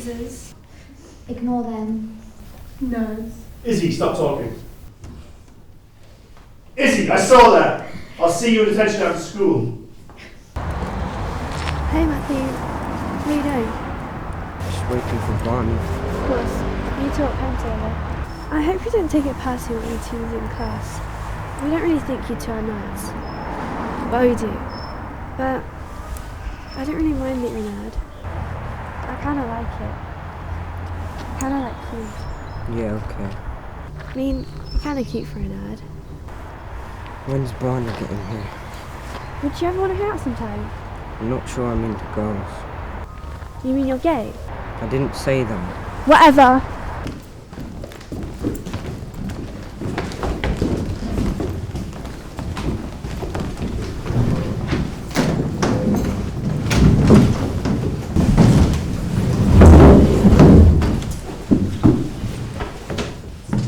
losers. Ignore them. Nerds. Izzy, stop talking. Izzy, I saw that. I'll see you in detention after school. Hey Matthew, what are you doing? Just waiting for Barney. Of course, you two at home together. I hope you don't take it personally when you two are in class. We don't really think you two are nerds. Well, we do. But I don't really mind that you're a nerd. I kind of like it. I kind of like you. Yeah, okay. I mean, you're kind of cute for a nerd. When's Barney getting here? Would you ever want to hang out sometime? I'm not sure I'm into girls. You mean you're gay? I didn't say that. Whatever.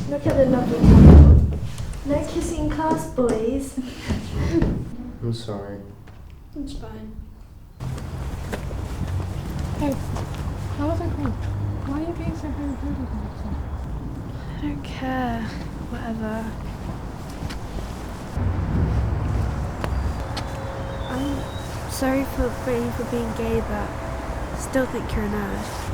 Look at the lovely couple. No kissing in class, boys. I'm sorry. It's fine. Hey, how was it cool? Why are you being so very rude with me? I don't care. Whatever. I'm sorry for being gay, but I still think you're a nerd.